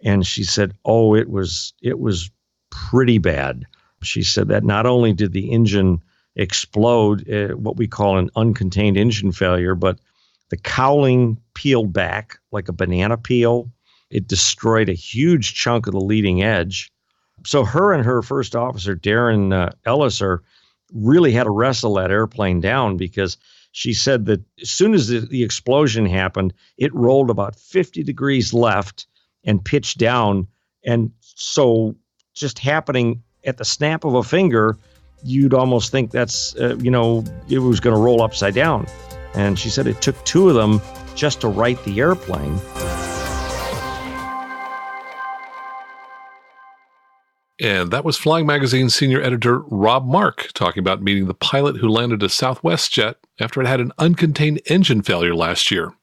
And she said, oh, it was pretty bad. She said that not only did the engine explode, what we call an uncontained engine failure, but the cowling peeled back like a banana peel. It destroyed a huge chunk of the leading edge. So her and her first officer, Darren Elliser, really had to wrestle that airplane down, because she said that as soon as the explosion happened, it rolled about 50 degrees left and pitched down. And so just happening at the snap of a finger, you'd almost think that's, it was going to roll upside down. And she said it took two of them just to right the airplane. And that was Flying Magazine's senior editor, Rob Mark, talking about meeting the pilot who landed a Southwest jet after it had an uncontained engine failure last year.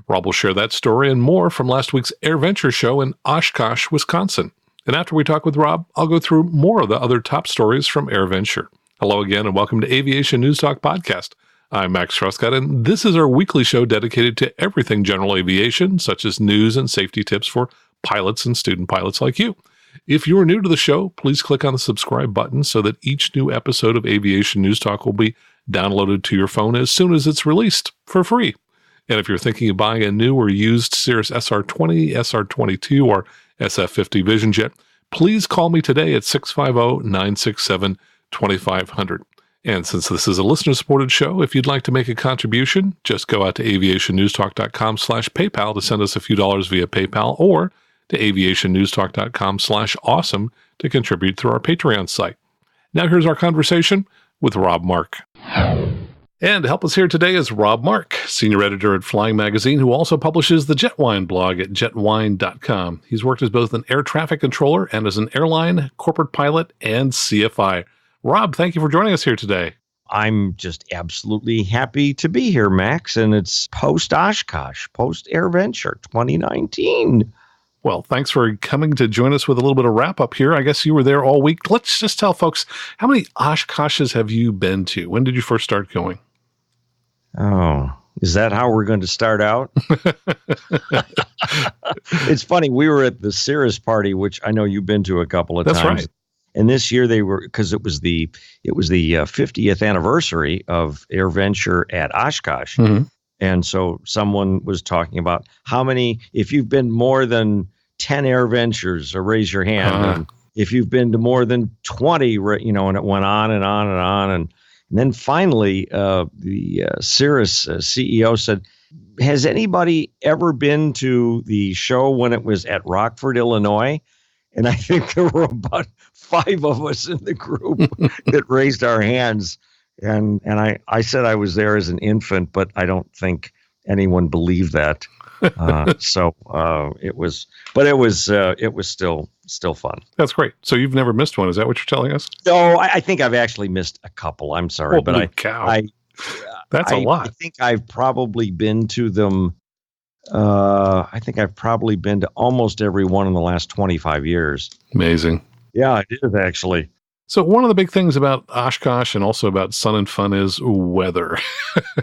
Rob will share that story and more from last week's AirVenture show in Oshkosh, Wisconsin. And after we talk with Rob, I'll go through more of the other top stories from AirVenture. Hello again, and welcome to Aviation News Talk Podcast. I'm Max Truscott, and this is our weekly show dedicated to everything general aviation, such as news and safety tips for pilots and student pilots like you. If you're new to the show, please click on the subscribe button so that each new episode of Aviation News Talk will be downloaded to your phone as soon as it's released for free. And if you're thinking of buying a new or used Cirrus SR20, SR22, or SF50 Vision Jet, please call me today at 650-967-2500. And since this is a listener-supported show, if you'd like to make a contribution, just go out to aviationnewstalk.com/PayPal to send us a few dollars via PayPal, or to aviationnewstalk.com/awesome to contribute through our Patreon site. Now here's our conversation with Rob Mark. And to help us here today is Rob Mark, senior editor at Flying Magazine, who also publishes the Jetwine blog at jetwine.com. He's worked as both an air traffic controller and as an airline, corporate pilot, and CFI. Rob, thank you for joining us here today. I'm just absolutely happy to be here, Max, and it's post-Oshkosh, post-AirVenture 2019. Well, thanks for coming to join us with a little bit of wrap-up here. I guess you were there all week. Let's just tell folks, how many Oshkoshes have you been to? When did you first start going? Oh, is that how we're going to start out? It's funny. We were at the Cirrus party, which I know you've been to a couple of times. That's right. And this year they were, because it was the 50th anniversary of AirVenture at Oshkosh. Mm-hmm. And so someone was talking about how many, if you've been more than 10 AirVentures, or raise your hand. And if you've been to more than 20, and it went on and on and on. And then finally, the Cirrus CEO said, has anybody ever been to the show when it was at Rockford, Illinois? And I think there were about 5 of us in the group that raised our hands. And I said I was there as an infant, but I don't think anyone believed that. So it was still fun. That's great. So you've never missed one. Is that what you're telling us? No, I think I've actually missed a couple. I'm sorry, Holy cow. That's a lot. I think I've probably been to them. I think I've probably been to almost every one in the last 25 years. Amazing. Yeah, it is actually. So one of the big things about Oshkosh and also about Sun and Fun is weather.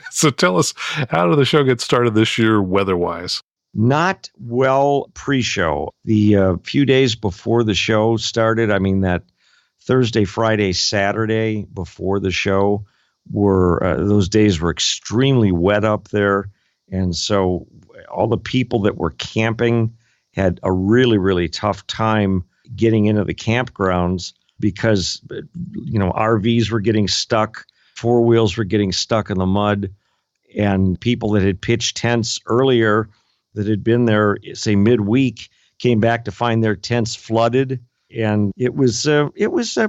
So tell us, how did the show get started this year weather-wise? Not well pre-show. The few days before the show started, that Thursday, Friday, Saturday before the show, those days were extremely wet up there. And so all the people that were camping had a really, really tough time getting into the campgrounds, because, RVs were getting stuck, four wheels were getting stuck in the mud, and people that had pitched tents earlier that had been there, say midweek, came back to find their tents flooded. And it was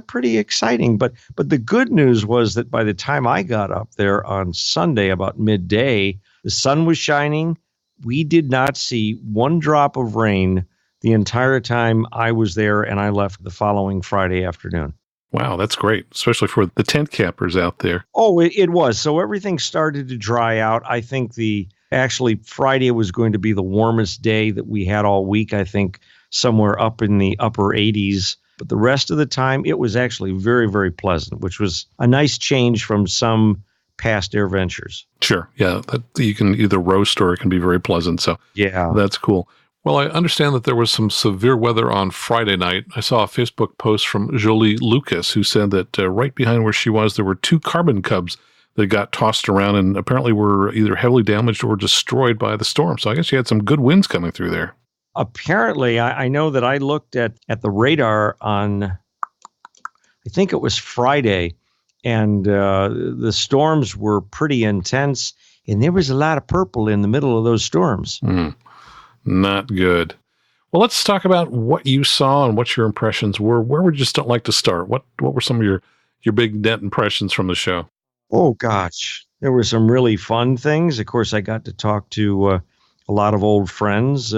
pretty exciting. But the good news was that by the time I got up there on Sunday about midday, the sun was shining. We did not see one drop of rain the entire time I was there, and I left the following Friday afternoon. Wow, that's great, especially for the tent campers out there. Oh, it was. So everything started to dry out. I think actually Friday was going to be the warmest day that we had all week, I think somewhere up in the upper 80s. But the rest of the time, it was actually very, very pleasant, which was a nice change from some past AirVentures. Sure. Yeah. That you can either roast or it can be very pleasant. So yeah, that's cool. Well, I understand that there was some severe weather on Friday night. I saw a Facebook post from Jolie Lucas, who said that right behind where she was, there were 2 carbon cubs that got tossed around and apparently were either heavily damaged or destroyed by the storm. So I guess you had some good winds coming through there. Apparently, I know that I looked at the radar on, I think it was Friday, and the storms were pretty intense, and there was a lot of purple in the middle of those storms. Not good. Well, let's talk about what you saw and what your impressions were. Where would you like to start? What were some of your big net impressions from the show? Oh, gosh. There were some really fun things. Of course, I got to talk to a lot of old friends,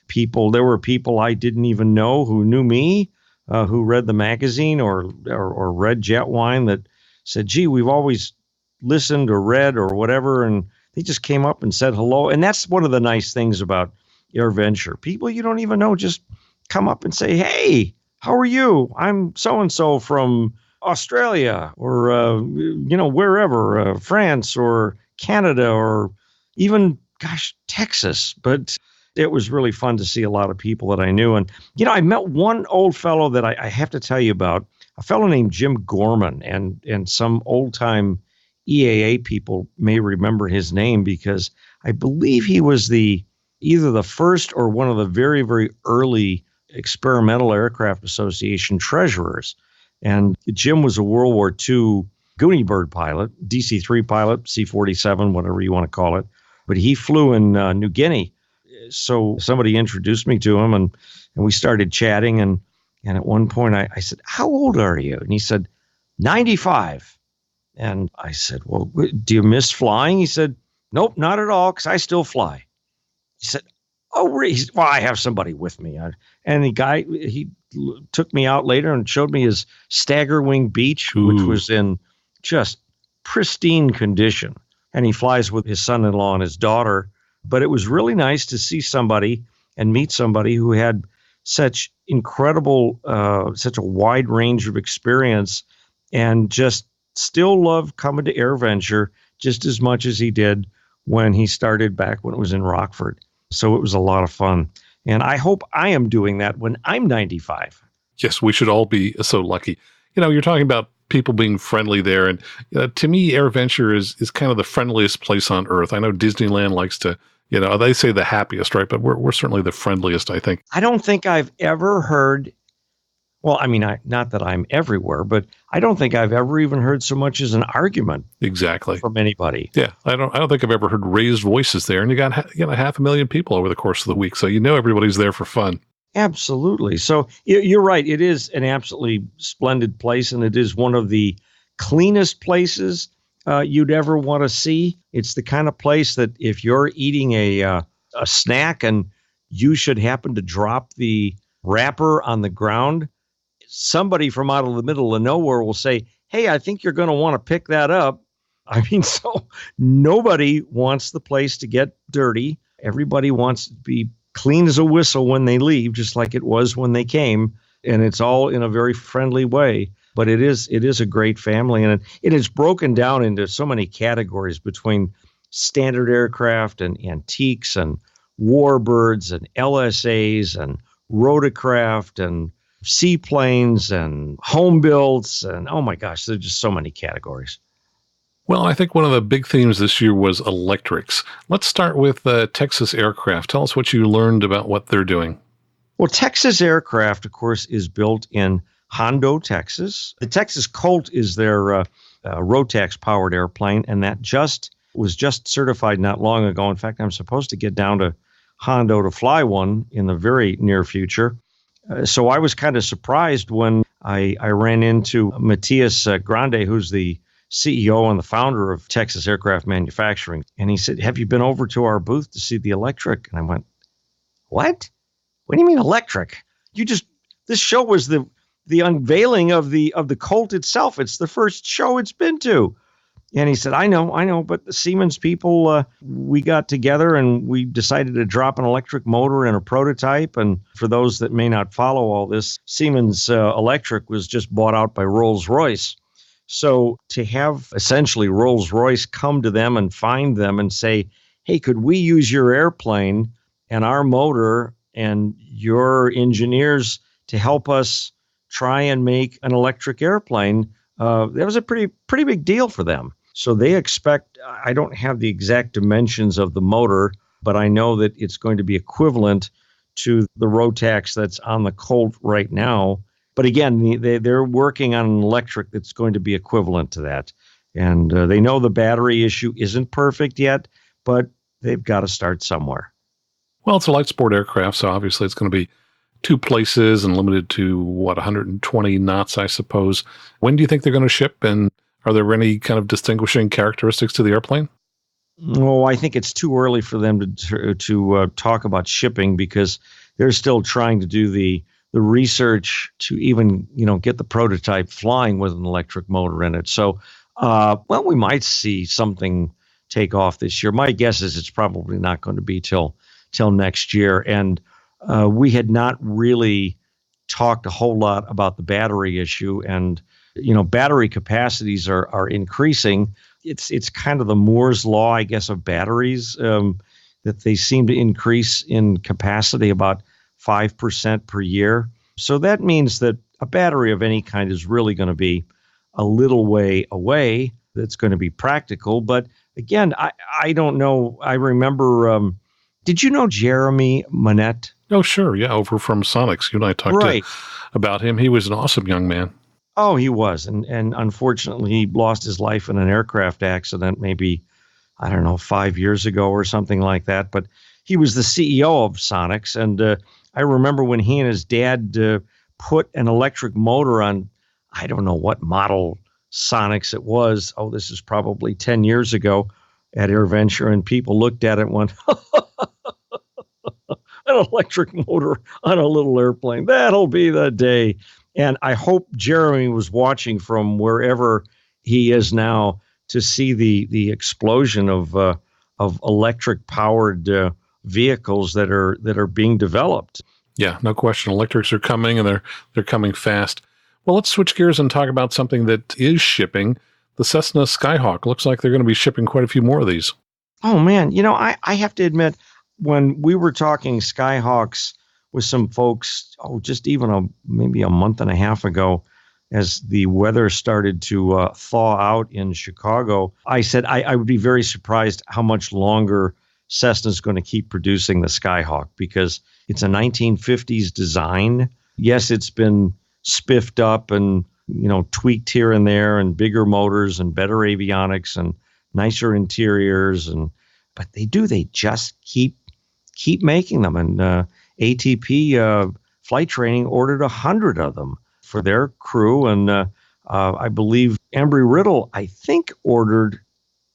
people. There were people I didn't even know who knew me, who read the magazine or read Jetwine that said, gee, we've always listened or read or whatever. And they just came up and said hello. And that's one of the nice things about AirVenture. People you don't even know just come up and say, hey, how are you? I'm so-and-so from Australia or, wherever, France or Canada or even, Texas. But it was really fun to see a lot of people that I knew. And, I met one old fellow that I have to tell you about, a fellow named Jim Gorman, and some old-time EAA people may remember his name because I believe he was either the first or one of the very, very early Experimental Aircraft Association treasurers. And Jim was a World War II Goonie Bird pilot, DC-3 pilot, C-47, whatever you want to call it. But he flew in New Guinea. So somebody introduced me to him, and we started chatting. And at one point I said, how old are you? And he said, 95. And I said, well, do you miss flying? He said, nope, not at all, because I still fly. He said, oh, really? Well, I have somebody with me. And the guy, he took me out later and showed me his Stagger Wing Beach, which was in just pristine condition. And he flies with his son-in-law and his daughter. But it was really nice to see somebody and meet somebody who had such incredible, such a wide range of experience and just still loved coming to AirVenture just as much as he did when he started back when it was in Rockford. So it was a lot of fun. And I hope I am doing that when I'm 95. Yes, we should all be so lucky. You're talking about people being friendly there. And to me, AirVenture is kind of the friendliest place on Earth. I know Disneyland likes to, they say the happiest, right? But we're certainly the friendliest, I think. I don't think I've ever heard, well, I mean, not that I'm everywhere, but I don't think I've ever even heard so much as an argument. Exactly. From anybody. Yeah, I don't think I've ever heard raised voices there. And you got 500,000 people over the course of the week, so everybody's there for fun. Absolutely. So you're right. It is an absolutely splendid place, and it is one of the cleanest places you'd ever want to see. It's the kind of place that if you're eating a snack and you should happen to drop the wrapper on the ground, somebody from out of the middle of nowhere will say, hey, I think you're going to want to pick that up. I mean, so nobody wants the place to get dirty. Everybody wants to be clean as a whistle when they leave, just like it was when they came. And it's all in a very friendly way. But it is a great family. And it is broken down into so many categories between standard aircraft and antiques and warbirds and LSAs and rotorcraft and seaplanes and home builds. And oh my gosh, there's just so many categories. Well, I think one of the big themes this year was electrics. Let's start with Texas Aircraft. Tell us what you learned about what they're doing. Well, Texas Aircraft, of course, is built in Hondo, Texas. The Texas Colt is their Rotax-powered airplane, and that was just certified not long ago. In fact, I'm supposed to get down to Hondo to fly one in the very near future. So I was kind of surprised when I ran into Matthias Grande, who's the CEO and the founder of Texas Aircraft Manufacturing. And he said, have you been over to our booth to see the electric? And I went, what? What do you mean electric? This show was the unveiling of the Colt itself. It's the first show it's been to. And he said, I know, but the Siemens people, we got together and we decided to drop an electric motor in a prototype. And for those that may not follow all this, Siemens Electric was just bought out by Rolls-Royce. So to have essentially Rolls-Royce come to them and find them and say, hey, could we use your airplane and our motor and your engineers to help us try and make an electric airplane. That was a pretty big deal for them. So they expect, I don't have the exact dimensions of the motor, but I know that it's going to be equivalent to the Rotax that's on the Colt right now. But again, they're working on an electric that's going to be equivalent to that. And they know the battery issue isn't perfect yet, but they've got to start somewhere. Well, it's a light sport aircraft, so obviously it's going to be two places and limited to, 120 knots, I suppose. When do you think they're going to ship, and are there any kind of distinguishing characteristics to the airplane? Oh, I think it's too early for them to talk about shipping, because they're still trying to do the research to even, get the prototype flying with an electric motor in it. So, we might see something take off this year. My guess is it's probably not going to be till next year. And we had not really talked a whole lot about the battery issue, and battery capacities are increasing. It's kind of the Moore's law, I guess, of batteries, that they seem to increase in capacity about 5% per year. So that means that a battery of any kind is really going to be a little way away. That's going to be practical. But again, I don't know. I remember, did you know Jeremy Manette? Oh, sure. Yeah, over from Sonics. You and I talked about him. He was an awesome young man. Oh, he was. And unfortunately, he lost his life in an aircraft accident maybe, 5 years ago or something like that. But he was the CEO of Sonics. And I remember when he and his dad put an electric motor on, I don't know what model Sonics it was. Oh, this is probably 10 years ago at AirVenture. And people looked at it and went, an electric motor on a little airplane. That'll be the day. And I hope Jeremy was watching from wherever he is now to see the explosion of electric powered vehicles that are being developed. Yeah, no question. Electrics are coming, and they're coming fast. Well, let's switch gears and talk about something that is shipping. The Cessna Skyhawk. Looks like they're going to be shipping quite a few more of these. Oh man, I have to admit, when we were talking Skyhawks with some folks, just even maybe a month and a half ago, as the weather started to thaw out in Chicago, I said I would be very surprised how much longer Cessna's going to keep producing the Skyhawk, because it's a 1950s design. Yes, it's been spiffed up and tweaked here and there, and bigger motors and better avionics and nicer interiors, but they just keep making them. And ATP Flight Training ordered 100 of them for their crew, and I believe Embry-Riddle, I think, ordered.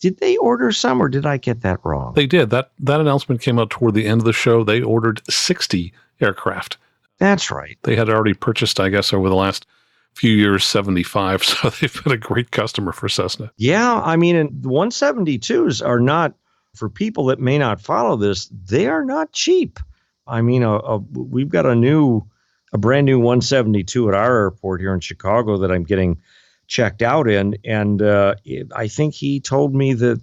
Did they order some, or did I get that wrong? They did. That announcement came out toward the end of the show. They ordered 60 aircraft. That's right. They had already purchased, I guess, over the last few years, 75. So they've been a great customer for Cessna. Yeah, and the 172s are not, for people that may not follow this, they are not cheap. We've got a brand new 172 at our airport here in Chicago that I'm getting checked out in. And I think he told me that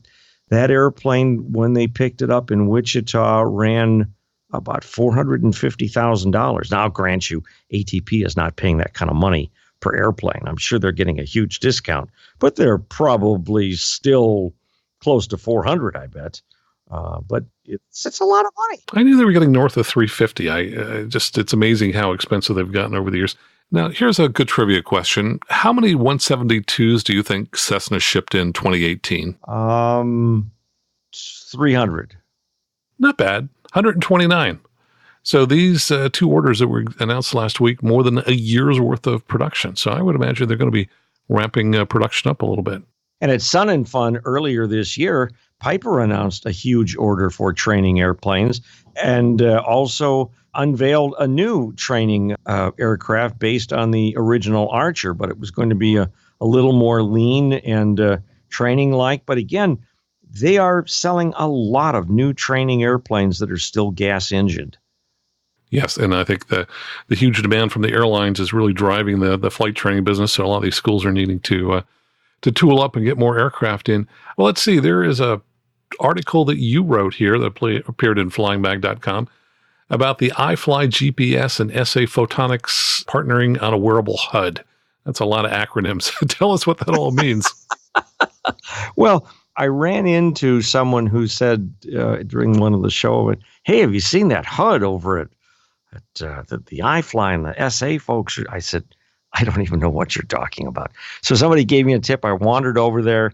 airplane, when they picked it up in Wichita, ran about $450,000. Now, I'll grant you, ATP is not paying that kind of money per airplane. I'm sure they're getting a huge discount, but they're probably still close to 400, I bet. But it's a lot of money. I knew they were getting north of 350. It's amazing how expensive they've gotten over the years. Now, here's a good trivia question. How many 172s do you think Cessna shipped in 2018? 300. Not bad. 129. So these two orders that were announced last week, more than a year's worth of production. So I would imagine they're going to be ramping production up a little bit. And at Sun and Fun earlier this year, Piper announced a huge order for training airplanes, and also unveiled a new training aircraft based on the original Archer, but it was going to be a little more lean and training-like. But again, they are selling a lot of new training airplanes that are still gas-engined. Yes, and I think the huge demand from the airlines is really driving the flight training business, so a lot of these schools are needing to tool up and get more aircraft in. Well, let's see. There is a article that you wrote here that appeared in flyingbag.com about the iFly GPS and SA Photonics partnering on a wearable HUD. That's a lot of acronyms. Tell us what that all means. Well, I ran into someone who said during one of the show, "Hey, have you seen that HUD over at the iFly and the SA folks?" I said, "I don't even know what you're talking about." So somebody gave me a tip. I wandered over there,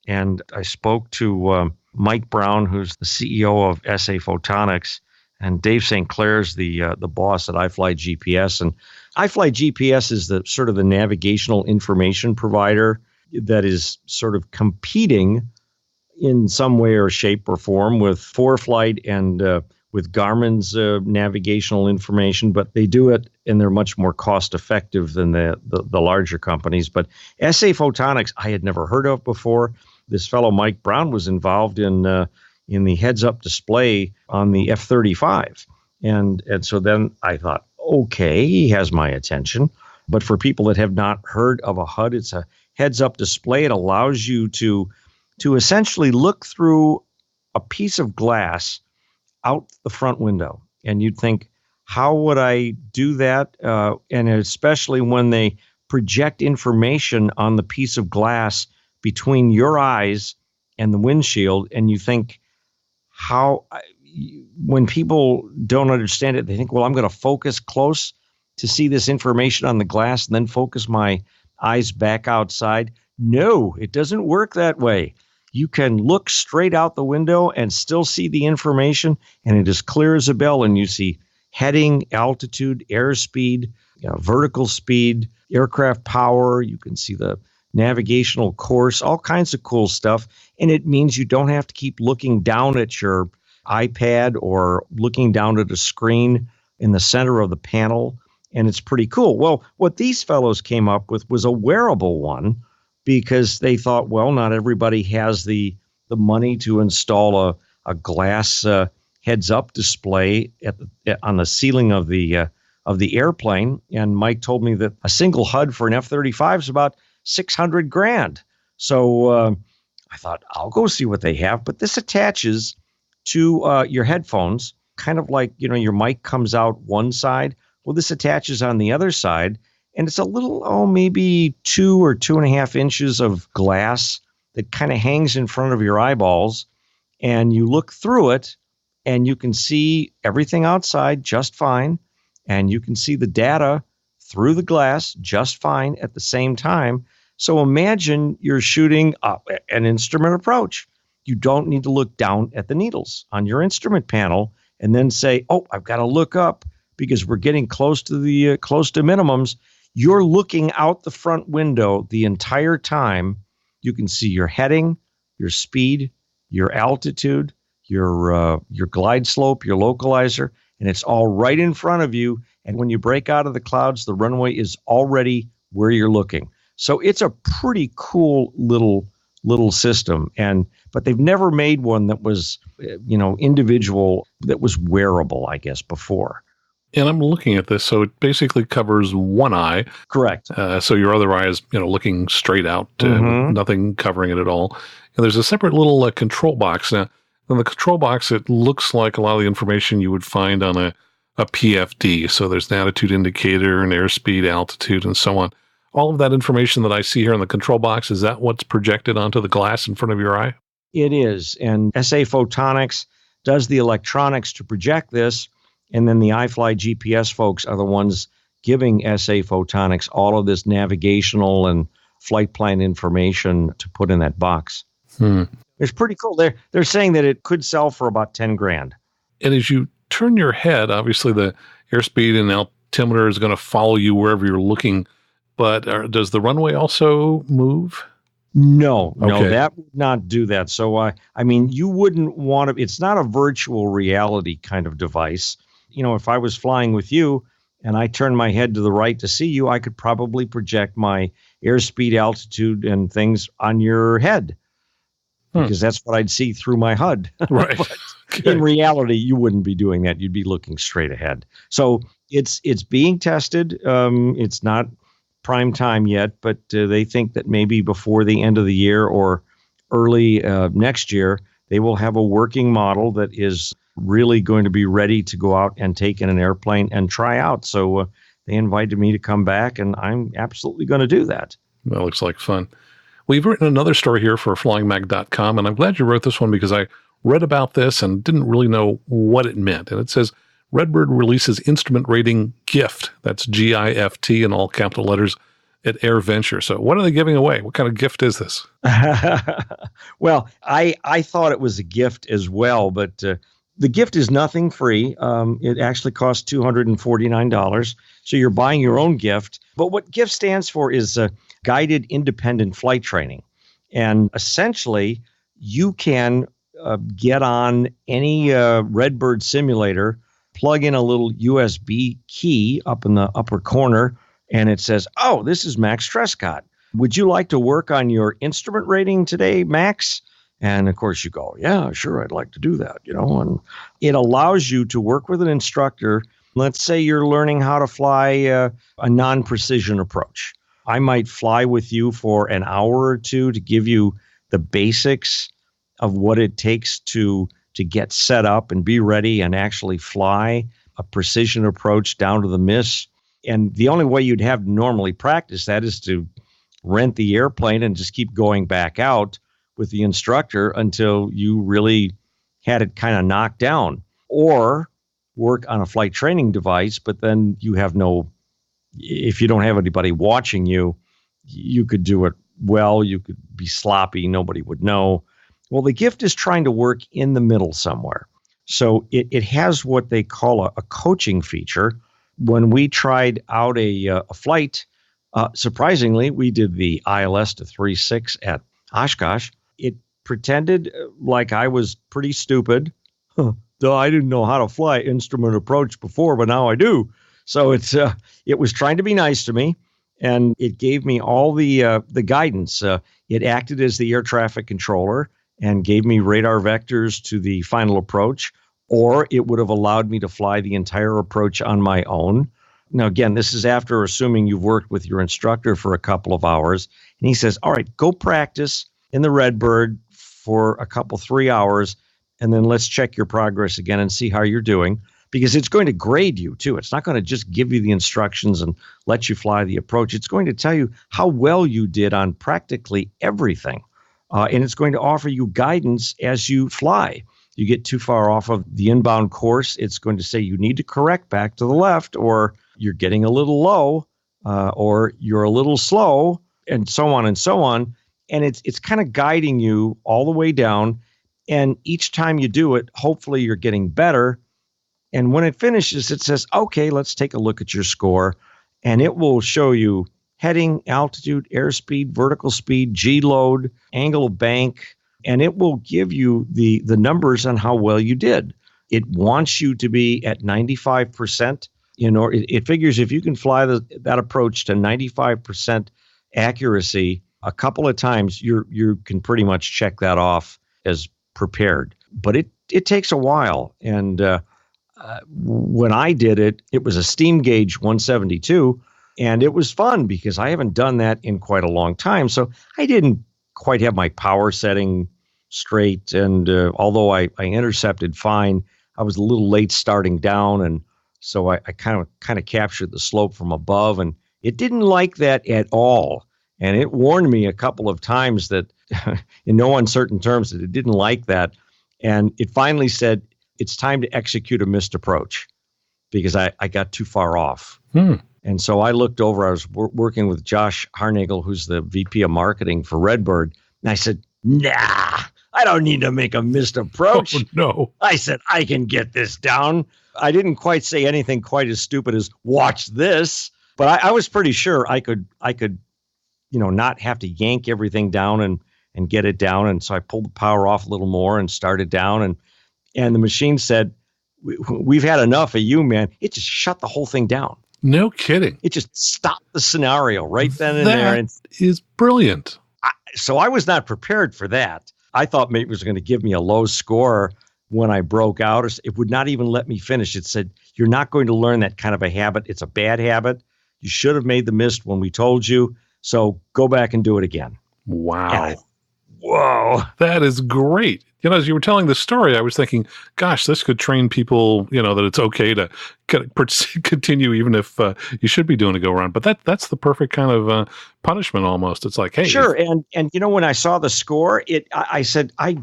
and I spoke to Mike Brown, who's the CEO of SA Photonics, and Dave St. Clair's the boss at iFly GPS. And iFly GPS is the sort of the navigational information provider that is sort of competing in some way or shape or form with ForeFlight and with Garmin's navigational information, but they do it and they're much more cost effective than the larger companies. But SA Photonics, I had never heard of before. This fellow Mike Brown was involved in the heads-up display on the F-35, and so then I thought, okay, he has my attention. But for people that have not heard of a HUD, it's a heads-up display. It allows you to essentially look through a piece of glass out the front window. And you'd think, how would I do that? And especially when they project information on the piece of glass between your eyes and the windshield, and you think, when people don't understand it, they think, well, I'm going to focus close to see this information on the glass and then focus my eyes back outside. No, it doesn't work that way. You can look straight out the window and still see the information, and it is clear as a bell, and you see heading, altitude, airspeed, vertical speed, aircraft power. You can see the navigational course, all kinds of cool stuff, and it means you don't have to keep looking down at your iPad or looking down at a screen in the center of the panel, and it's pretty cool. Well, what these fellows came up with was a wearable one, because they thought, well, not everybody has the money to install a glass heads-up display on the ceiling of the airplane. And Mike told me that a single HUD for an F-35 is about $600,000. So I thought, I'll go see what they have. But this attaches to your headphones, kind of like, your mic comes out one side. Well, this attaches on the other side. And it's a little, maybe 2 or 2.5 inches of glass that kind of hangs in front of your eyeballs. And you look through it and you can see everything outside just fine. And you can see the data through the glass just fine at the same time. So imagine you're shooting an instrument approach. You don't need to look down at the needles on your instrument panel and then say, oh, I've got to look up because we're getting close to minimums. You're looking out the front window the entire time. You can see your heading, your speed, your altitude, your glide slope, your localizer, and it's all right in front of you. And when you break out of the clouds, the runway is already where you're looking. So it's a pretty cool little system. But they've never made one that was, individual, that was wearable, I guess, before. And I'm looking at this, so it basically covers one eye. Correct. So your other eye is, looking straight out, nothing covering it at all. And there's a separate little control box. Now, in the control box, it looks like a lot of the information you would find on a PFD. So there's an attitude indicator and airspeed, altitude, and so on. All of that information that I see here in the control box, is that what's projected onto the glass in front of your eye? It is. And SA Photonics does the electronics to project this. And then the iFly GPS folks are the ones giving SA Photonics all of this navigational and flight plan information to put in that box. It's pretty cool. They're saying that it could sell for about $10,000. And as you turn your head, obviously the airspeed and altimeter is going to follow you wherever you're looking. But does the runway also move? No, that would not do that. So, you wouldn't want to, it's not a virtual reality kind of device. If I was flying with you and I turned my head to the right to see you, I could probably project my airspeed, altitude, and things on your head because that's what I'd see through my HUD. Right. Okay. In reality, you wouldn't be doing that. You'd be looking straight ahead. So it's being tested. It's not prime time yet, but they think that maybe before the end of the year or early next year, they will have a working model that is really going to be ready to go out and take in an airplane and try out. So they invited me to come back, and I'm absolutely going to do that. That looks like fun. We've written another story here for flyingmag.com, and I'm glad you wrote this one because I read about this and didn't really know what it meant. And it says, Redbird releases instrument rating gift. That's GIFT in all capital letters at AirVenture. So what are they giving away? What kind of gift is this? Well, I thought it was a gift as well, but the gift is nothing free. It actually costs $249. So you're buying your own gift. But what GIFT stands for is guided independent flight training. And essentially, you can get on any Redbird simulator, plug in a little USB key up in the upper corner, and it says, "Oh, this is Max Trescott. Would you like to work on your instrument rating today, Max?" And of course you go, "Yeah, sure, I'd like to do that," and it allows you to work with an instructor. Let's say you're learning how to fly a non-precision approach. I might fly with you for an hour or two to give you the basics of what it takes to get set up and be ready and actually fly a precision approach down to the miss. And the only way you'd have to normally practice that is to rent the airplane and just keep going back out with the instructor until you really had it kind of knocked down, or work on a flight training device. But then you have if you don't have anybody watching you, you could do it well, you could be sloppy, nobody would know. Well, the gift is trying to work in the middle somewhere. So it has what they call a coaching feature. When we tried out a flight, surprisingly, we did the ILS to 3.6 at Oshkosh. It pretended like I was pretty stupid. Though I didn't know how to fly instrument approach before, but now I do. So it was trying to be nice to me, and it gave me all the guidance. It acted as the air traffic controller and gave me radar vectors to the final approach, or it would have allowed me to fly the entire approach on my own. Now, again, this is after assuming you've worked with your instructor for a couple of hours. And he says, all right, go practice in the Redbird for 3 hours, and then let's check your progress again and see how you're doing, because it's going to grade you too. It's not going to just give you the instructions and let you fly the approach. It's going to tell you how well you did on practically everything. And it's going to offer you guidance as you fly. You get too far off of the inbound course, it's going to say you need to correct back to the left, or you're getting a little low, or you're a little slow, and so on and so on. And it's kind of guiding you all the way down. And each time you do it, hopefully you're getting better. And when it finishes, it says, okay, let's take a look at your score. And it will show you heading, altitude, airspeed, vertical speed, G-load, angle of bank, and it will give you the numbers on how well you did. It wants you to be at 95%. It figures if you can fly that approach to 95% accuracy a couple of times, you can pretty much check that off as prepared. But it takes a while. And when I did it, it was a steam gauge 172, and it was fun because I haven't done that in quite a long time. So I didn't quite have my power setting straight. And although I intercepted fine, I was a little late starting down. And so I kind of captured the slope from above, and it didn't like that at all. And it warned me a couple of times that in no uncertain terms that it didn't like that. And it finally said, it's time to execute a missed approach because I got too far off. And so I looked over, I was working with Josh Harnagel, who's the VP of marketing for Redbird. And I said, nah, I don't need to make a missed approach. Oh, no. I said, I can get this down. I didn't quite say anything quite as stupid as watch this, but I was pretty sure I could, not have to yank everything down and get it down. And so I pulled the power off a little more and started down. And the machine said, we've had enough of you, man. It just shut the whole thing down. No kidding. It just stopped the scenario right then and there. And is brilliant. So I was not prepared for that. I thought maybe it was going to give me a low score when I broke out. Or it would not even let me finish. It said, you're not going to learn that kind of a habit. It's a bad habit. You should have made the mist when we told you. So go back and do it again. Wow. whoa. That is great. As you were telling the story, I was thinking, gosh, this could train people, that it's okay to continue even if you should be doing a go around. But that's the perfect kind of punishment almost. It's like, hey. Sure. And when I saw the score, I said, I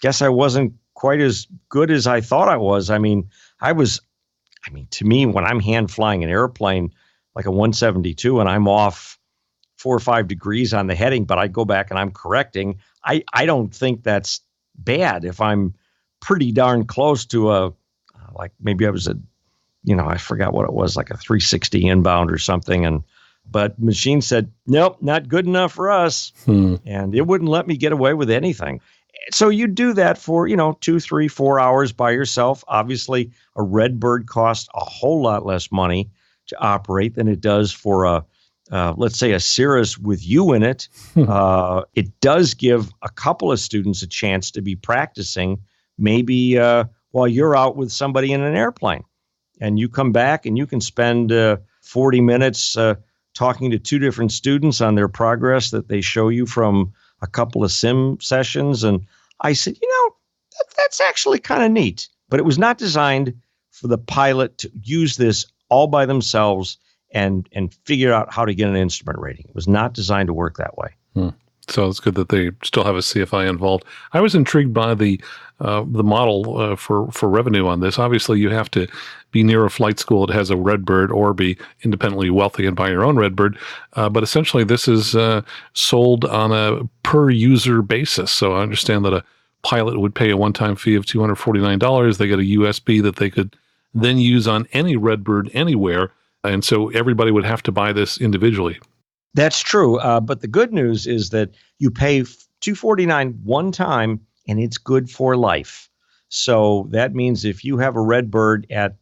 guess I wasn't quite as good as I thought I was. To me, when I'm hand flying an airplane like a 172 and I'm off 4 or 5 degrees on the heading, but I go back and I'm correcting, I don't think that's bad if I'm pretty darn close to like maybe I was I forgot what it was, like a 360 inbound or something. But machine said, nope, not good enough for us. And it wouldn't let me get away with anything. So you do that for, 2, 3, 4 hours by yourself. Obviously, a Redbird costs a whole lot less money to operate than it does for let's say a Cirrus with you in it. It does give a couple of students a chance to be practicing maybe while you're out with somebody in an airplane. And you come back and you can spend 40 minutes talking to 2 different students on their progress that they show you from a couple of sim sessions. And I said, that's actually kind of neat. But it was not designed for the pilot to use this all by themselves and figure out how to get an instrument rating. It was not designed to work that way. So it's good that they still have a CFI involved. I was intrigued by the model for revenue on this. Obviously, you have to be near a flight school that has a Redbird or be independently wealthy and buy your own Redbird. But essentially, this is sold on a per-user basis. So I understand that a pilot would pay a one-time fee of $249. They get a USB that they could then use on any Redbird anywhere. And so everybody would have to buy this individually. That's true. But the good news is that you pay $249 one time and it's good for life. So that means if you have a Redbird at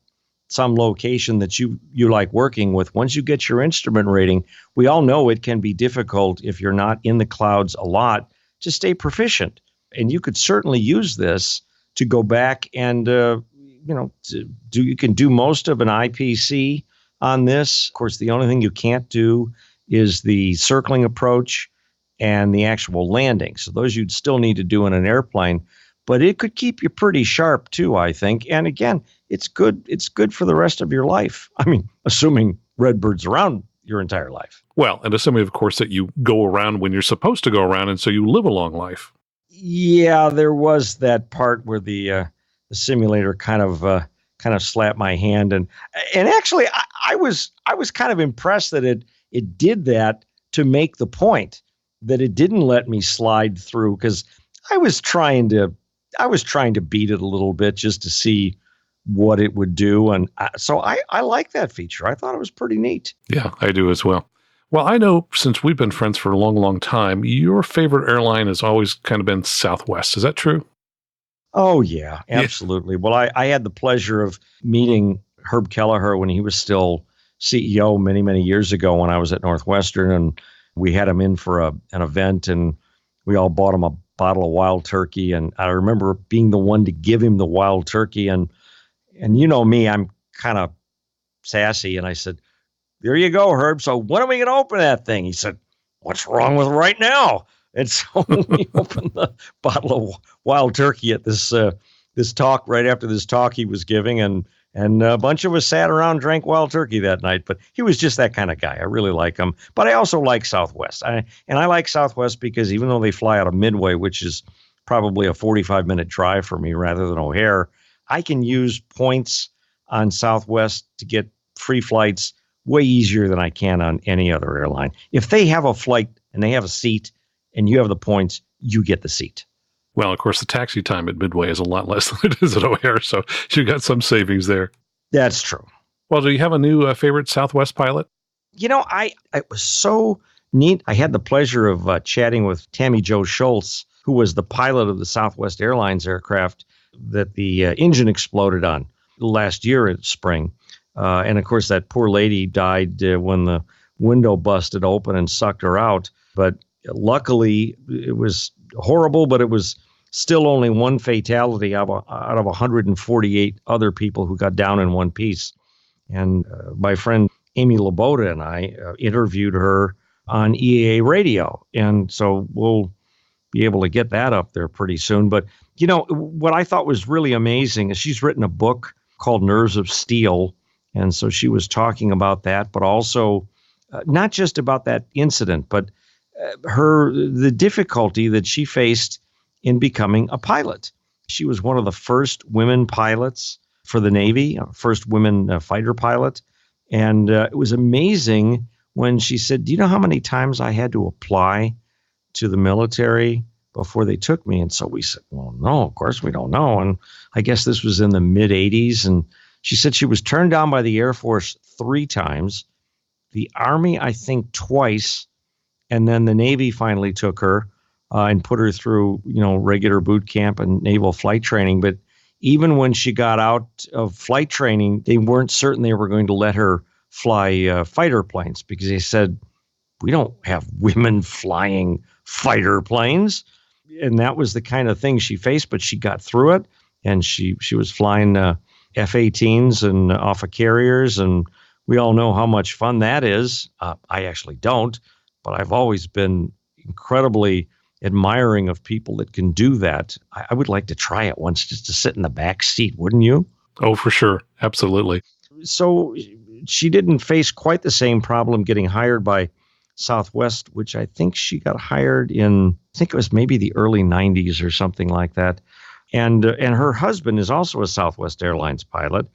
some location that you like working with, once you get your instrument rating, we all know it can be difficult if you're not in the clouds a lot to stay proficient. And you could certainly use this to go back and, you can do most of an IPC on this. Of course, the only thing you can't do is the circling approach and the actual landing. So those you'd still need to do in an airplane, but it could keep you pretty sharp too, I think. And again, it's good for the rest of your life. Assuming Redbird's around your entire life. Well, and assuming, of course, that you go around when you're supposed to go around, and so you live a long life. Yeah, there was that part where the simulator kind of slapped my hand, and actually I was kind of impressed that it did that to make the point that it didn't let me slide through, because I was trying to beat it a little bit just to see what it would do, and so I like that feature. I thought it was pretty neat. Yeah, I do as well. Well, I know since we've been friends for a long, long time, your favorite airline has always kind of been Southwest. Is that true? Oh, yeah, absolutely. Yeah. Well, I had the pleasure of meeting Herb Kelleher when he was still CEO many, many years ago when I was at Northwestern, and we had him in for an event, and we all bought him a bottle of wild turkey. And I remember being the one to give him the wild turkey. And you know me, I'm kind of sassy. And I said, there you go, Herb. So when are we going to open that thing? He said, what's wrong with right now? And so we opened the bottle of wild turkey at this talk, right after this talk he was giving. And a bunch of us sat around, drank wild turkey that night. But he was just that kind of guy. I really like him. But I also like Southwest. I like Southwest because even though they fly out of Midway, which is probably a 45-minute drive for me rather than O'Hare, I can use points on Southwest to get free flights way easier than I can on any other airline. If they have a flight and they have a seat and you have the points, you get the seat. Well, of course, the taxi time at Midway is a lot less than it is at O'Hare, so you got some savings there. That's true. Well, do you have a new favorite Southwest pilot? It was so neat. I had the pleasure of chatting with Tammie Jo Schults, who was the pilot of the Southwest Airlines aircraft that the engine exploded on last year in spring. And of course, that poor lady died when the window busted open and sucked her out. But luckily, it was horrible, but it was still only one fatality out of 148 other people who got down in one piece. And my friend Amy Laboda and I interviewed her on EAA radio. And so we'll be able to get that up there pretty soon. But, what I thought was really amazing is she's written a book called Nerves of Steel. And so she was talking about that, but also not just about that incident, but the difficulty that she faced in becoming a pilot. She was one of the first women pilots for the Navy, first women fighter pilot. And it was amazing when she said, do you know how many times I had to apply to the military before they took me? And so we said, well, no, of course we don't know. And I guess this was in the mid 80s. And she said she was turned down by the Air Force 3 times, the Army, I think, twice. And then the Navy finally took her and put her through, regular boot camp and naval flight training. But even when she got out of flight training, they weren't certain they were going to let her fly fighter planes because they said, we don't have women flying fighter planes. And that was the kind of thing she faced, but she got through it. And she was flying F-18s and off of carriers. And we all know how much fun that is. I actually don't, but I've always been incredibly admiring of people that can do that. I would like to try it once just to sit in the back seat, wouldn't you? Oh, for sure. Absolutely. So she didn't face quite the same problem getting hired by Southwest, which I think she got hired in, I think it was maybe the early 90s or something like that. And her husband is also a Southwest Airlines pilot.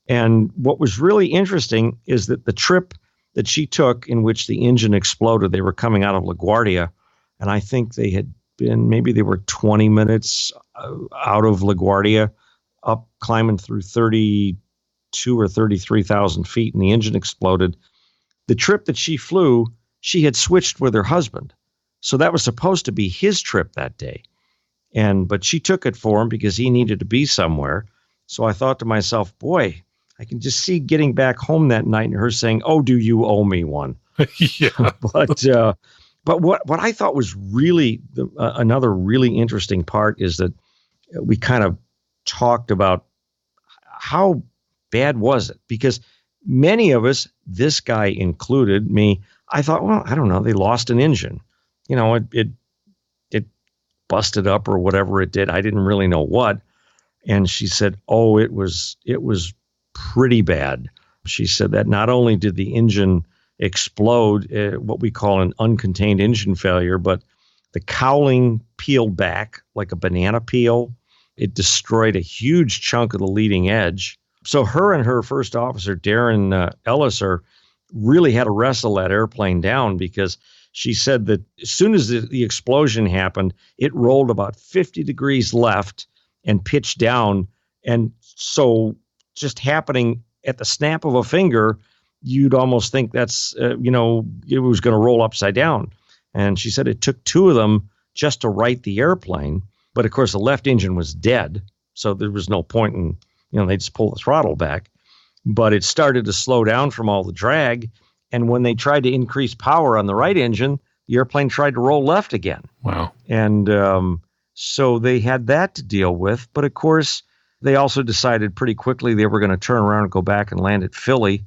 And what was really interesting is that the trip that she took in which the engine exploded, they were coming out of LaGuardia, and I think they were 20 minutes out of LaGuardia, up climbing through 32 or 33,000 feet, and the engine exploded. The trip that she flew, she had switched with her husband. So that was supposed to be his trip that day. But she took it for him because he needed to be somewhere. So I thought to myself, boy, I can just see getting back home that night and her saying, oh, do you owe me one? Yeah. But what I thought was really another really interesting part is that we kind of talked about how bad was it? Because many of us, this guy included me, I thought, well, I don't know, they lost an engine. It busted up or whatever it did. I didn't really know what. And she said, oh, it was pretty bad. She said that not only did the engine explode, what we call an uncontained engine failure, but the cowling peeled back like a banana peel. It destroyed a huge chunk of the leading edge. So her and her first officer, Darren Elliser, really had to wrestle that airplane down because she said that as soon as the explosion happened, it rolled about 50 degrees left and pitched down. And so just happening at the snap of a finger, you'd almost think that's, it was going to roll upside down. And she said it took 2 of them just to right the airplane. But of course, the left engine was dead. So there was no point in, they just pull the throttle back. But it started to slow down from all the drag. And when they tried to increase power on the right engine, the airplane tried to roll left again. Wow. And so they had that to deal with. But of course, they also decided pretty quickly they were going to turn around and go back and land at Philly.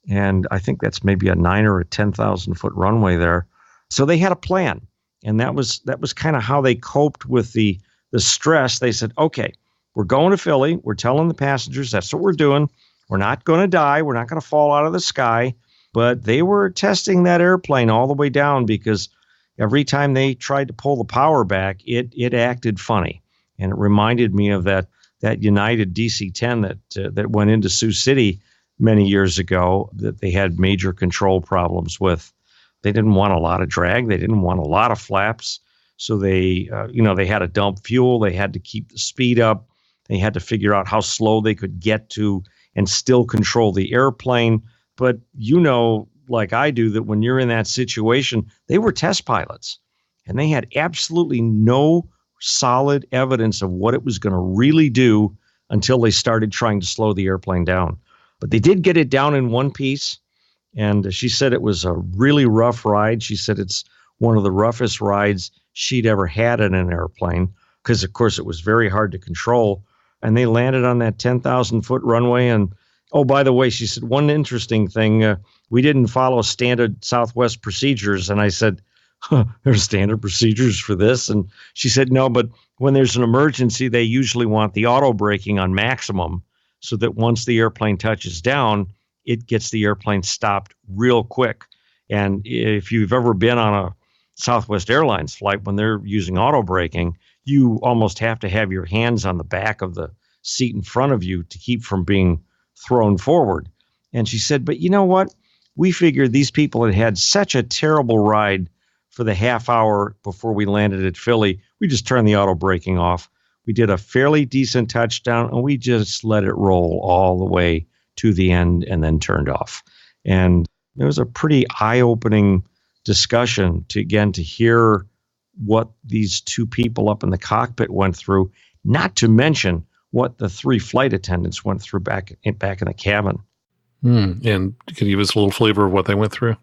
And I think that's maybe a 9 or a 10,000 foot runway there. So they had a plan. And that was kind of how they coped with the stress. They said, okay, we're going to Philly. We're telling the passengers that's what we're doing. We're not going to die. We're not going to fall out of the sky. But they were testing that airplane all the way down because every time they tried to pull the power back, it acted funny. And it reminded me of that United DC-10 that went into Sioux City many years ago that they had major control problems with. They didn't want a lot of drag. They didn't want a lot of flaps. So they had to dump fuel. They had to keep the speed up. They had to figure out how slow they could get to and still control the airplane. But like I do, that when you're in that situation, they were test pilots and they had absolutely no solid evidence of what it was going to really do until they started trying to slow the airplane down. But they did get it down in one piece. And she said it was a really rough ride. She said it's one of the roughest rides she'd ever had in an airplane because, of course, it was very hard to control. And they landed on that 10,000 foot runway. And, oh, by the way, she said, one interesting thing, we didn't follow standard Southwest procedures. And I said, there's standard procedures for this. And she said, no, but when there's an emergency, they usually want the auto braking on maximum so that once the airplane touches down, it gets the airplane stopped real quick. And if you've ever been on a Southwest Airlines flight, when they're using auto braking, you almost have to have your hands on the back of the seat in front of you to keep from being thrown forward. And she said, but you know what? We figured these people had had such a terrible ride for the half hour before we landed at Philly. We just turned the auto braking off. We did a fairly decent touchdown, and we just let it roll all the way to the end and then turned off. And it was a pretty eye-opening discussion to hear what these two people up in the cockpit went through, not to mention what the three flight attendants went through back in the cabin. And can you give us a little flavor of what they went through?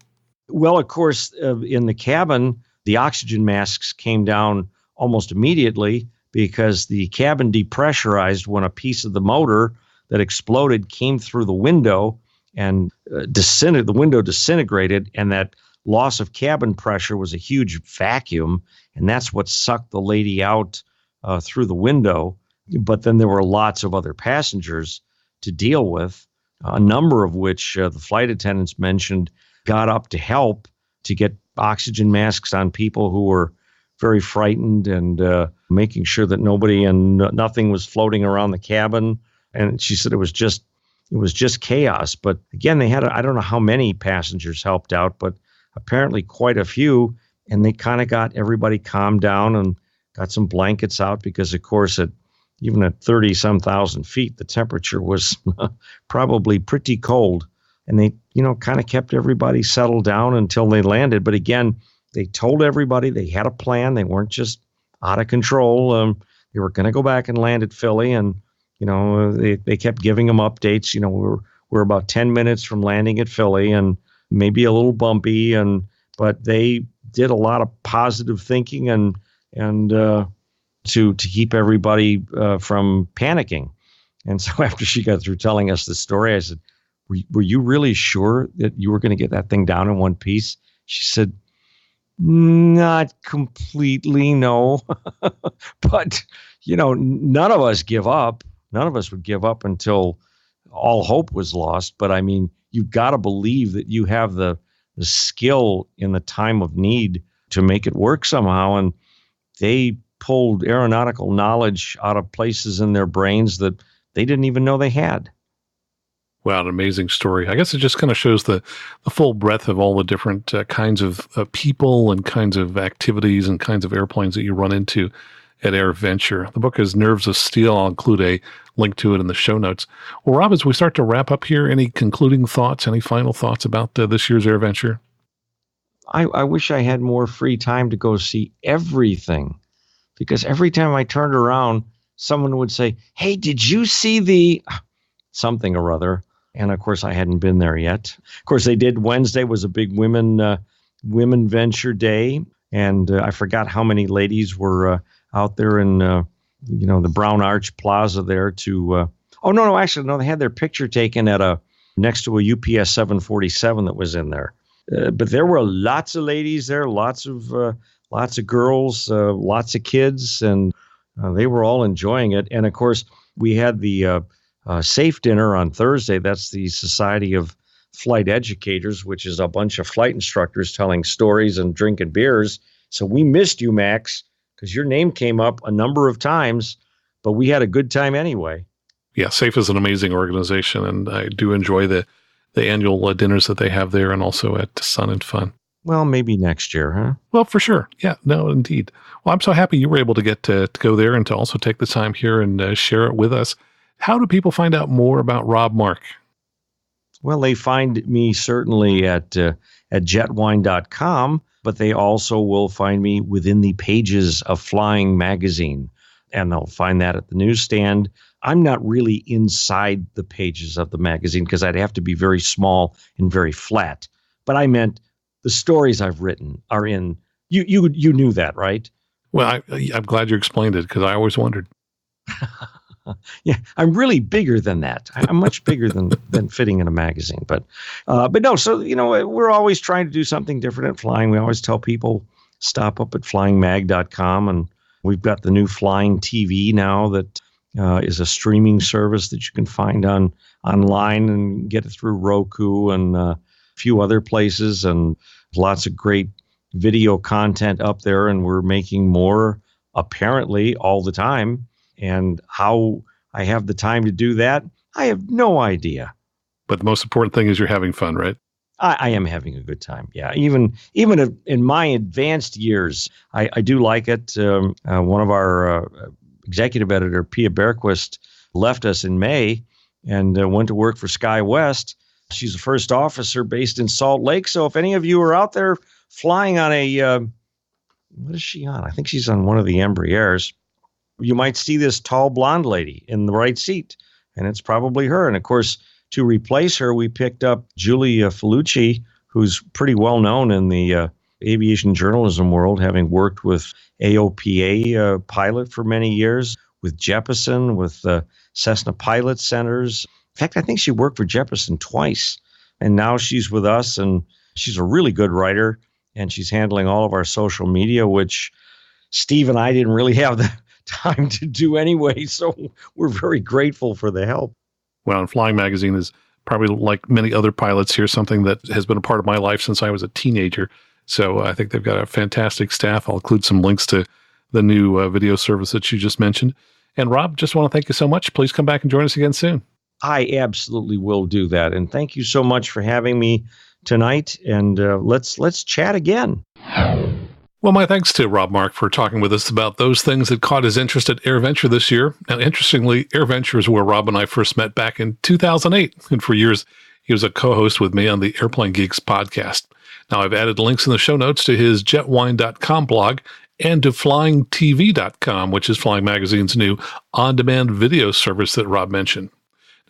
Well, of course, in the cabin, the oxygen masks came down almost immediately because the cabin depressurized when a piece of the motor that exploded came through the window and the window disintegrated, and that loss of cabin pressure was a huge vacuum, and that's what sucked the lady out through the window. But then there were lots of other passengers to deal with, a number of which the flight attendants mentioned got up to help to get oxygen masks on people who were very frightened and making sure that nobody and nothing was floating around the cabin. And she said it was just chaos. But again, they had, I don't know how many passengers helped out, but apparently quite a few. And they kind of got everybody calmed down and got some blankets out because, of course, even at 30-some thousand feet, the temperature was probably pretty cold. And they, kind of kept everybody settled down until they landed. But again, they told everybody they had a plan. They weren't just out of control. They were going to go back and land at Philly. And, they kept giving them updates. We're about 10 minutes from landing at Philly and maybe a little bumpy. But they did a lot of positive thinking and to keep everybody from panicking. And so after she got through telling us the story, I said, were you really sure that you were going to get that thing down in one piece? She said, not completely, no. But, none of us give up. None of us would give up until all hope was lost. But I mean, you've got to believe that you have the skill in the time of need to make it work somehow. And they pulled aeronautical knowledge out of places in their brains that they didn't even know they had. Wow, an amazing story. I guess it just kind of shows the full breadth of all the different kinds of people and kinds of activities and kinds of airplanes that you run into at AirVenture. The book is Nerves of Steel. I'll include a link to it in the show notes. Well, Rob, as we start to wrap up here, any concluding thoughts, any final thoughts about this year's AirVenture? I wish I had more free time to go see everything, because every time I turned around, someone would say, hey, did you see the something or other? And of course, I hadn't been there yet. Of course, they did. Wednesday was a big women venture day. And I forgot how many ladies were out there in, the Brown Arch Plaza there to, they had their picture taken at next to a UPS 747 that was in there. But there were lots of ladies there, lots of girls, lots of kids, and they were all enjoying it. And of course, we had the Safe Dinner on Thursday. That's the Society of Flight Educators, which is a bunch of flight instructors telling stories and drinking beers. So we missed you, Max, because your name came up a number of times, but we had a good time anyway. Yeah, SAFE is an amazing organization, and I do enjoy the annual dinners that they have there and also at Sun and Fun. Well, maybe next year, huh? Well, for sure. Yeah, no, indeed. Well, I'm so happy you were able to get to go there and to also take the time here and share it with us. How do people find out more about Rob Mark? Well, they find me certainly at jetwine.com, but they also will find me within the pages of Flying Magazine, and they'll find that at the newsstand. I'm not really inside the pages of the magazine because I'd have to be very small and very flat. But I meant the stories I've written are in. You knew that, right? Well, I'm glad you explained it because I always wondered. Yeah, I'm really bigger than that. I'm much bigger than fitting in a magazine. But no, so, we're always trying to do something different at flying. We always tell people stop up at flyingmag.com. And we've got the new Flying TV now that is a streaming service that you can find online and get it through Roku and a few other places, and lots of great video content up there. And we're making more apparently all the time. And how I have the time to do that, I have no idea. But the most important thing is you're having fun, right? I am having a good time. Yeah. Even in my advanced years, I do like it. One of our executive editor, Pia Bergquist, left us in May and went to work for SkyWest. She's a first officer based in Salt Lake. So if any of you are out there flying on what is she on? I think she's on one of the Embraers. You might see this tall blonde lady in the right seat, and it's probably her. And of course, to replace her, we picked up Julie Felucci, who's pretty well known in the aviation journalism world, having worked with AOPA pilot for many years, with Jeppesen, with Cessna Pilot Centers. In fact, I think she worked for Jeppesen twice, and now she's with us, and she's a really good writer, and she's handling all of our social media, which Steve and I didn't really have the time to do anyway, so we're very grateful for the help. Well, and Flying Magazine is probably, like many other pilots here, something that has been a part of my life since I was a teenager. So I think they've got a fantastic staff. I'll include some links to the new video service that you just mentioned. And Rob, just want to thank you so much. Please come back and join us again soon. I absolutely will do that. And thank you so much for having me tonight. And let's chat again. Well, my thanks to Rob Mark for talking with us about those things that caught his interest at AirVenture this year. Now, interestingly, AirVenture is where Rob and I first met back in 2008. And for years, he was a co-host with me on the Airplane Geeks podcast. Now, I've added links in the show notes to his jetwine.com blog and to flyingtv.com, which is Flying Magazine's new on-demand video service that Rob mentioned.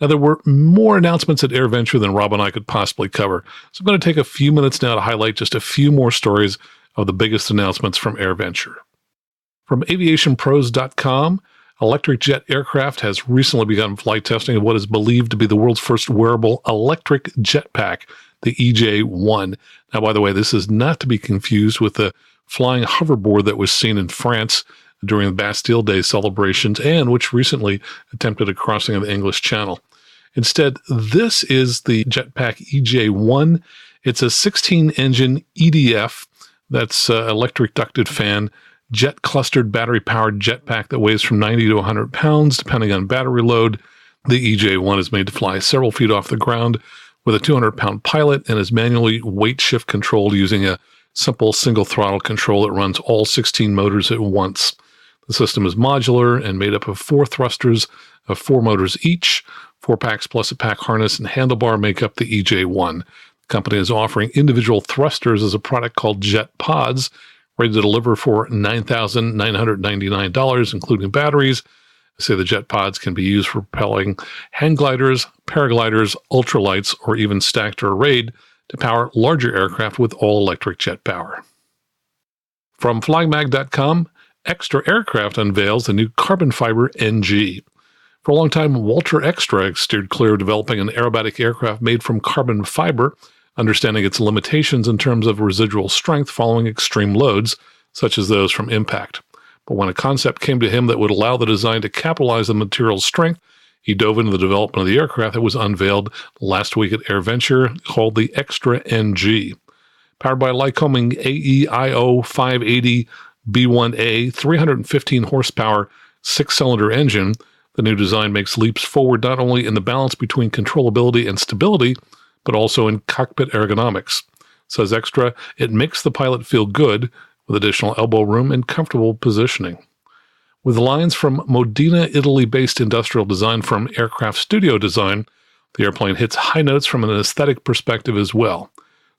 Now, there were more announcements at AirVenture than Rob and I could possibly cover. So I'm going to take a few minutes now to highlight just a few more stories of the biggest announcements from AirVenture. From aviationpros.com, Electric Jet Aircraft has recently begun flight testing of what is believed to be the world's first wearable electric jetpack, the EJ1. Now, by the way, this is not to be confused with the flying hoverboard that was seen in France during the Bastille Day celebrations and which recently attempted a crossing of the English Channel. Instead, this is the jetpack EJ1. It's a 16-engine EDF, that's electric ducted fan, jet clustered battery powered jetpack that weighs from 90 to 100 pounds, depending on battery load. The EJ1 is made to fly several feet off the ground with a 200-pound pilot and is manually weight shift controlled using a simple single throttle control that runs all 16 motors at once. The system is modular and made up of 4 thrusters of 4 motors each. 4 packs plus a pack harness and handlebar make up the EJ1. The company is offering individual thrusters as a product called Jet Pods, ready to deliver for $9,999, including batteries. I say the Jet Pods can be used for propelling hang gliders, paragliders, ultralights, or even stacked or arrayed to power larger aircraft with all-electric jet power. From flyingmag.com, Extra Aircraft unveils the new carbon fiber NG. For a long time, Walter Extra steered clear of developing an aerobatic aircraft made from carbon fiber, understanding its limitations in terms of residual strength following extreme loads, such as those from impact. But when a concept came to him that would allow the design to capitalize on the material's strength, he dove into the development of the aircraft that was unveiled last week at AirVenture, called the Extra NG. Powered by Lycoming AEIO 580 B1A 315 horsepower 6-cylinder engine, the new design makes leaps forward not only in the balance between controllability and stability, but also in cockpit ergonomics. Says Extra, it makes the pilot feel good with additional elbow room and comfortable positioning. With lines from Modena, Italy-based industrial design firm Aircraft Studio Design, the airplane hits high notes from an aesthetic perspective as well.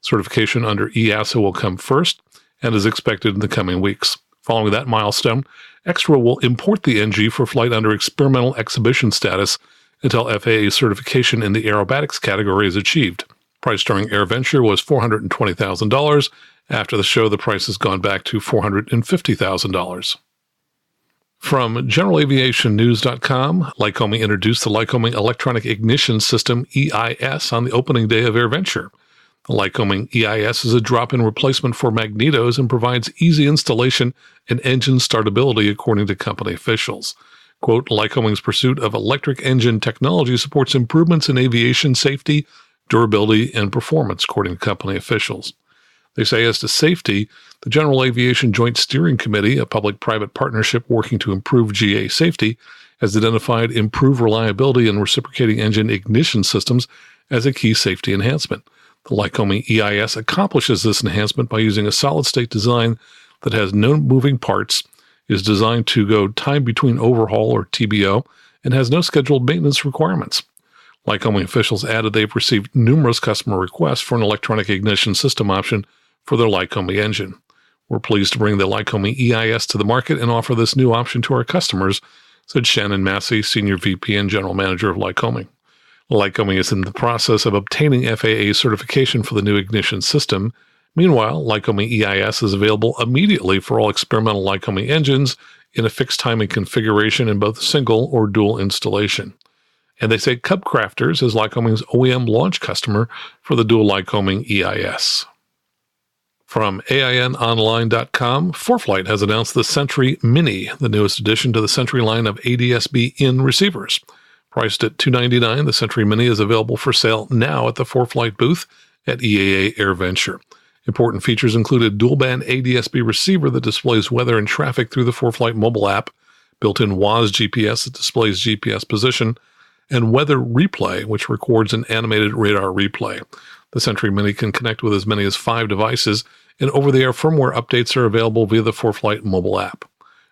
Certification under EASA will come first and is expected in the coming weeks. Following that milestone, Extra will import the NG for flight under experimental exhibition status until FAA certification in the aerobatics category is achieved. Price during AirVenture was $420,000. After the show, the price has gone back to $450,000. From GeneralAviationNews.com, Lycoming introduced the Lycoming Electronic Ignition System, EIS, on the opening day of AirVenture. The Lycoming EIS is a drop-in replacement for magnetos and provides easy installation and engine startability, according to company officials. Quote, Lycoming's pursuit of electric engine technology supports improvements in aviation safety, durability, and performance, according to company officials. They say as to safety, the General Aviation Joint Steering Committee, a public-private partnership working to improve GA safety, has identified improved reliability in reciprocating engine ignition systems as a key safety enhancement. The Lycoming EIS accomplishes this enhancement by using a solid-state design that has no moving parts, is designed to go time between overhaul or TBO, and has no scheduled maintenance requirements. Lycoming officials added they've received numerous customer requests for an electronic ignition system option for their Lycoming engine. We're pleased to bring the Lycoming EIS to the market and offer this new option to our customers, said Shannon Massey, Senior VP and General Manager of Lycoming. Lycoming is in the process of obtaining FAA certification for the new ignition system. Meanwhile, Lycoming EIS is available immediately for all experimental Lycoming engines in a fixed timing configuration in both single or dual installation. And they say Cub Crafters is Lycoming's OEM launch customer for the dual Lycoming EIS. From AINonline.com, ForeFlight has announced the Sentry Mini, the newest addition to the Sentry line of ADS-B-in receivers. Priced at $299, the Sentry Mini is available for sale now at the ForeFlight booth at EAA AirVenture. Important features include a dual-band ADS-B receiver that displays weather and traffic through the ForeFlight mobile app, built-in WAS GPS that displays GPS position, and weather replay, which records an animated radar replay. The Sentry Mini can connect with as many as 5 devices, and over-the-air firmware updates are available via the ForeFlight mobile app.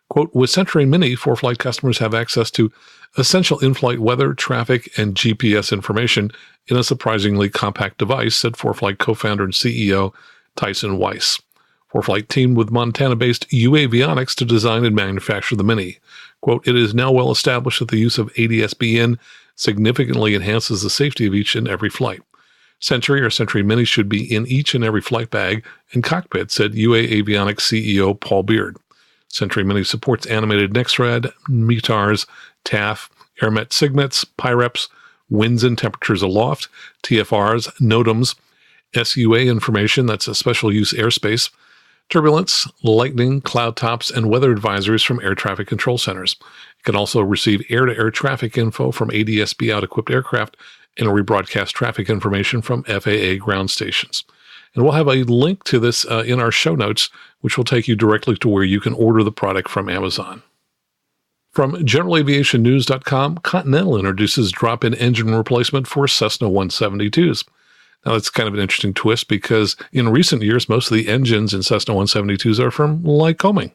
Quote, with Sentry Mini, ForeFlight customers have access to essential in-flight weather, traffic, and GPS information in a surprisingly compact device, said ForeFlight co-founder and CEO Tyson Weiss. ForeFlight teamed with Montana-based Avionics to design and manufacture the Mini. Quote, it is now well established that the use of ADS-B-in significantly enhances the safety of each and every flight. Sentry or Sentry Mini should be in each and every flight bag and cockpit, said Avionics CEO Paul Beard. Sentry Mini supports animated NextRad, METARs, TAF, AirMet SIGMETs, PIREPs, winds and temperatures aloft, TFRs, NOTAMs, SUA information, that's a special use airspace, turbulence, lightning, cloud tops, and weather advisories from air traffic control centers. It can also receive air-to-air traffic info from ADS-B out-equipped aircraft and rebroadcast traffic information from FAA ground stations. And we'll have a link to this in our show notes, which will take you directly to where you can order the product from Amazon. From GeneralAviationNews.com, Continental introduces drop-in engine replacement for Cessna 172s. Now, that's kind of an interesting twist because in recent years, most of the engines in Cessna 172s are from Lycoming.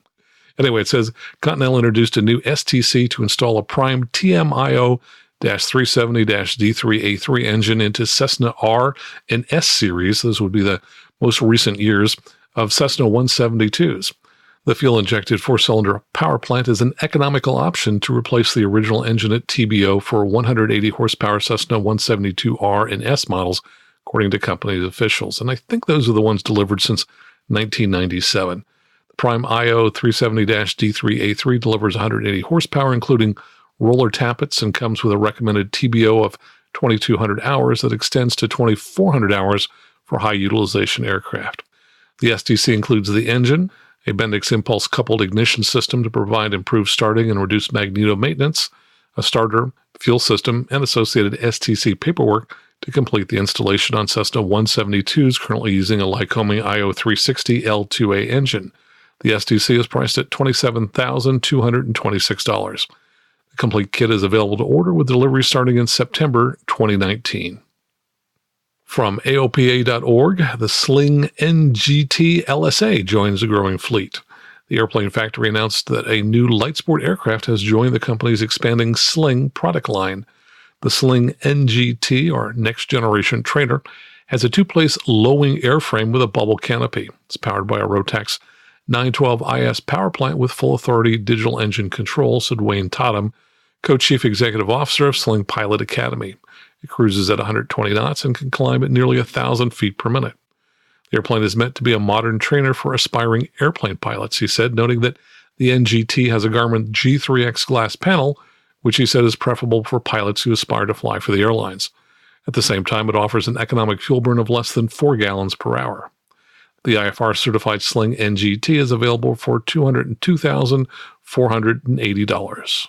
Anyway, it says Continental introduced a new STC to install a prime TMIO-370-D3A3 engine into Cessna R and S series. Those would be the most recent years of Cessna 172s. The fuel-injected 4-cylinder power plant is an economical option to replace the original engine at TBO for 180 horsepower Cessna 172R and S models, according to company officials. And I think those are the ones delivered since 1997. The Prime IO 370-D3A3 delivers 180 horsepower, including roller tappets, and comes with a recommended TBO of 2,200 hours that extends to 2,400 hours for high-utilization aircraft. The STC includes the engine, a Bendix impulse coupled ignition system to provide improved starting and reduced magneto maintenance, a starter, fuel system, and associated STC paperwork to complete the installation on Cessna 172s currently using a Lycoming IO 360 L2A engine. The STC is priced at $27,226. The complete kit is available to order with delivery starting in September 2019. From AOPA.org, the Sling NGT LSA joins the growing fleet. The airplane factory announced that a new light sport aircraft has joined the company's expanding Sling product line. The Sling NGT, or Next Generation Trainer, has a 2-place low-wing airframe with a bubble canopy. It's powered by a Rotax 912IS power plant with full authority digital engine control, said Wayne Totham, co-chief executive officer of Sling Pilot Academy. It cruises at 120 knots and can climb at nearly 1,000 feet per minute. The airplane is meant to be a modern trainer for aspiring airplane pilots, he said, noting that the NGT has a Garmin G3X glass panel, which he said is preferable for pilots who aspire to fly for the airlines. At the same time, it offers an economic fuel burn of less than 4 gallons per hour. The IFR-certified Sling NGT is available for $202,480.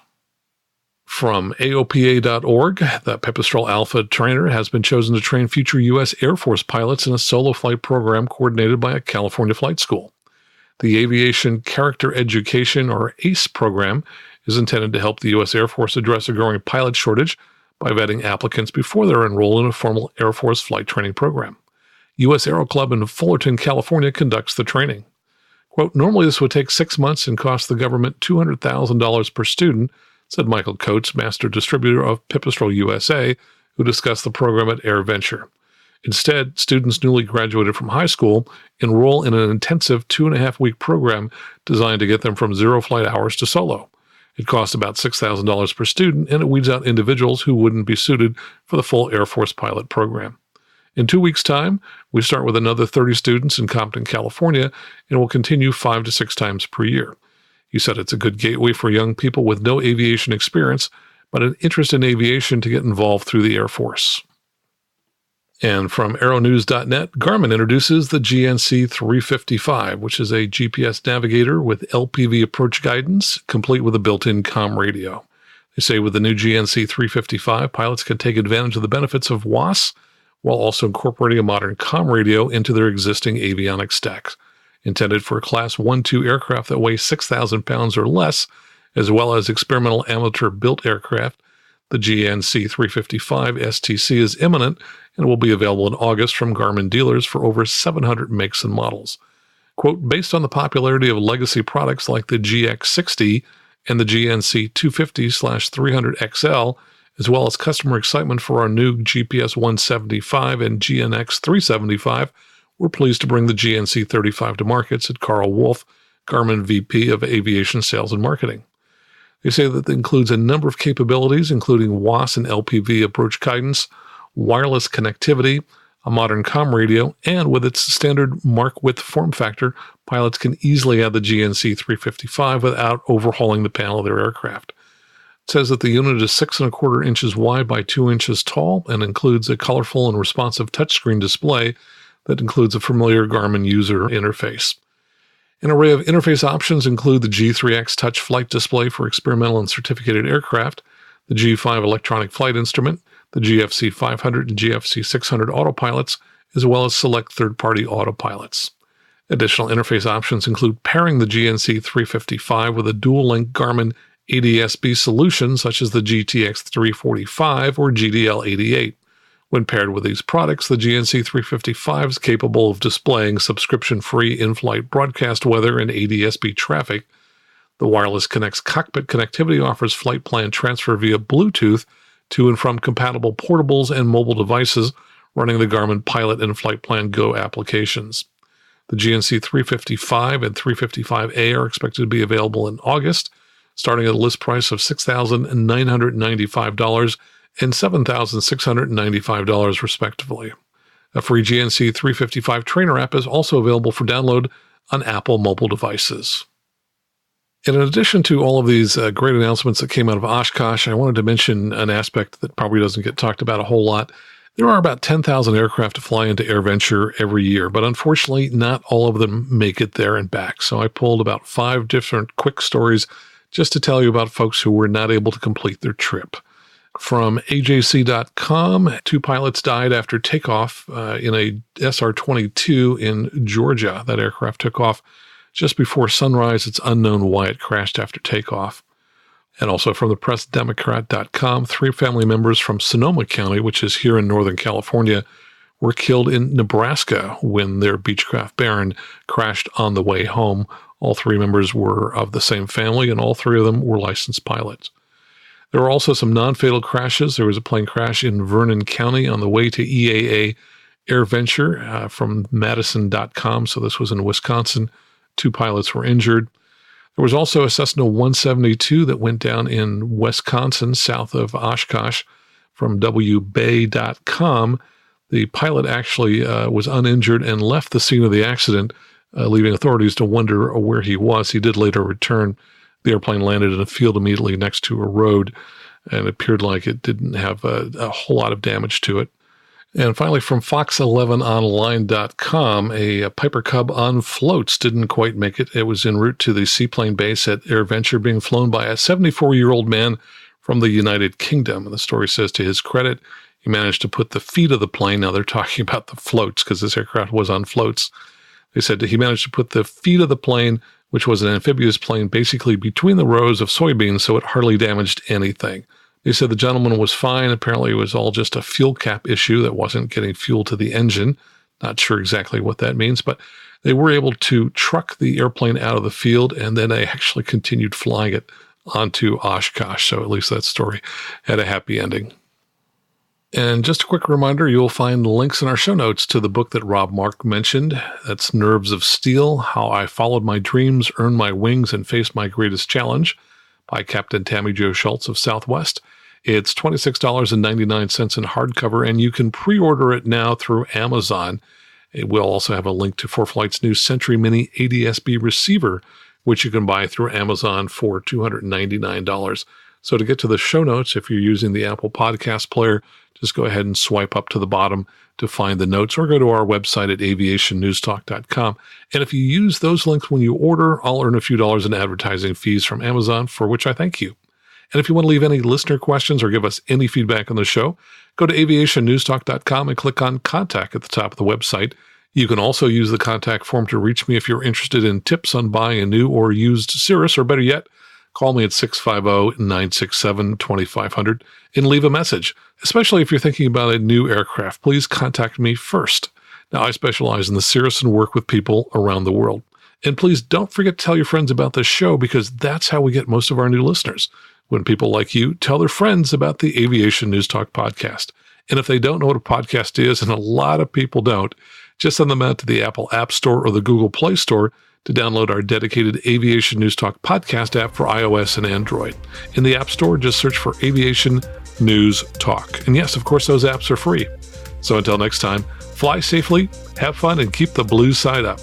From AOPA.org, the Pipistrel Alpha trainer has been chosen to train future U.S. Air Force pilots in a solo flight program coordinated by a California flight school. The Aviation Character Education, or ACE program, is intended to help the U.S. Air Force address a growing pilot shortage by vetting applicants before they're enrolled in a formal Air Force flight training program. U.S. Aero Club in Fullerton, California conducts the training. Quote, normally this would take 6 months and cost the government $200,000 per student, said Michael Coates, master distributor of Pipistrel USA, who discussed the program at AirVenture. Instead, students newly graduated from high school enroll in an intensive 2.5-week program designed to get them from 0 flight hours to solo. It costs about $6,000 per student, and it weeds out individuals who wouldn't be suited for the full Air Force pilot program. In 2 weeks' time, we start with another 30 students in Compton, California, and will continue 5 to 6 times per year. He said it's a good gateway for young people with no aviation experience, but an interest in aviation to get involved through the Air Force. And from aeronews.net, Garmin introduces the GNC 355, which is a GPS navigator with LPV approach guidance, complete with a built-in comm radio. They say with the new GNC 355, pilots can take advantage of the benefits of WAAS while also incorporating a modern comm radio into their existing avionics stacks. Intended for a Class 1-2 aircraft that weighs 6,000 pounds or less, as well as experimental amateur-built aircraft, the GNC 355 STC is imminent and will be available in August from Garmin dealers for over 700 makes and models. Quote, based on the popularity of legacy products like the GX60 and the GNC 250/300XL, as well as customer excitement for our new GPS 175 and GNX 375, we're pleased to bring the GNC 35 to market, said Carl Wolf, Garmin VP of Aviation Sales and Marketing. They say that it includes a number of capabilities, including WAAS and LPV approach guidance, wireless connectivity, a modern comm radio, and with its standard Mark width form factor, pilots can easily add the GNC 355 without overhauling the panel of their aircraft. It says that the unit is 6.25 inches wide by 2 inches tall and includes a colorful and responsive touchscreen display that includes a familiar Garmin user interface. An array of interface options include the G3X touch flight display for experimental and certificated aircraft, the G5 electronic flight instrument, the GFC 500 and GFC 600 autopilots, as well as select third-party autopilots. Additional interface options include pairing the GNC 355 with a dual-link Garmin ADS-B solution such as the GTX 345 or GDL 88. When paired with these products, the GNC 355 is capable of displaying subscription-free in-flight broadcast weather and ADS-B traffic. The Wireless Connect's cockpit connectivity offers flight plan transfer via Bluetooth to and from compatible portables and mobile devices running the Garmin Pilot and Flight Plan Go applications. The GNC 355 and 355A are expected to be available in August, starting at a list price of $6,995 and $7,695 respectively. A free GNC 355 trainer app is also available for download on Apple mobile devices. And in addition to all of these great announcements that came out of Oshkosh, I wanted to mention an aspect that probably doesn't get talked about a whole lot. There are about 10,000 aircraft to fly into AirVenture every year, but unfortunately not all of them make it there and back. So I pulled about 5 different quick stories just to tell you about folks who were not able to complete their trip. From AJC.com, 2 pilots died after takeoff in a SR-22 in Georgia. That aircraft took off just before sunrise. It's unknown why it crashed after takeoff. And also from the PressDemocrat.com, 3 family members from Sonoma County, which is here in Northern California, were killed in Nebraska when their Beechcraft Baron crashed on the way home. All 3 members were of the same family, and all 3 of them were licensed pilots. There were also some non-fatal crashes. There was a plane crash in Vernon County on the way to EAA AirVenture from Madison.com. So this was in Wisconsin. 2 pilots were injured. There was also a Cessna 172 that went down in Wisconsin, south of Oshkosh, from WBay.com. The pilot actually was uninjured and left the scene of the accident, leaving authorities to wonder where he was. He did later return. The airplane landed in a field immediately next to a road, and it appeared like it didn't have a whole lot of damage to it. And finally, from Fox11Online.com, a Piper Cub on floats didn't quite make it. It was en route to the seaplane base at AirVenture, being flown by a 74-year-old man from the United Kingdom. And the story says, to his credit, he managed to put the feet of the plane. Now they're talking about the floats because this aircraft was on floats. They said that he managed to put the feet of the plane, which was an amphibious plane, basically between the rows of soybeans, so it hardly damaged anything. They said the gentleman was fine. Apparently, it was all just a fuel cap issue that wasn't getting fuel to the engine. Not sure exactly what that means, but they were able to truck the airplane out of the field, and then they actually continued flying it onto Oshkosh. So at least that story had a happy ending. And just a quick reminder, you'll find links in our show notes to the book that Rob Mark mentioned. That's Nerves of Steel, How I Followed My Dreams, Earned My Wings, and Faced My Greatest Challenge by Captain Tammie Jo Schults of Southwest. It's $26.99 in hardcover, and you can pre-order it now through Amazon. It will also have a link to ForeFlight's new Sentry Mini ADS-B receiver, which you can buy through Amazon for $299. So to get to the show notes, if you're using the Apple Podcast Player, just go ahead and swipe up to the bottom to find the notes, or go to our website at aviationnewstalk.com. And if you use those links when you order, I'll earn a few dollars in advertising fees from Amazon, for which I thank you. And if you want to leave any listener questions or give us any feedback on the show, go to aviationnewstalk.com and click on Contact at the top of the website. You can also use the contact form to reach me if you're interested in tips on buying a new or used Cirrus, or better yet, call me at 650-967-2500 and leave a message. Especially if you're thinking about a new aircraft, please contact me first. Now, I specialize in the Cirrus and work with people around the world. And please don't forget to tell your friends about this show, because that's how we get most of our new listeners. When people like you tell their friends about the Aviation News Talk podcast. And if they don't know what a podcast is, and a lot of people don't, just send them out to the Apple App Store or the Google Play Store to download our dedicated Aviation News Talk podcast app for iOS and Android. In the App Store, just search for Aviation News Talk. And yes, of course, those apps are free. So until next time, fly safely, have fun, and keep the blue side up.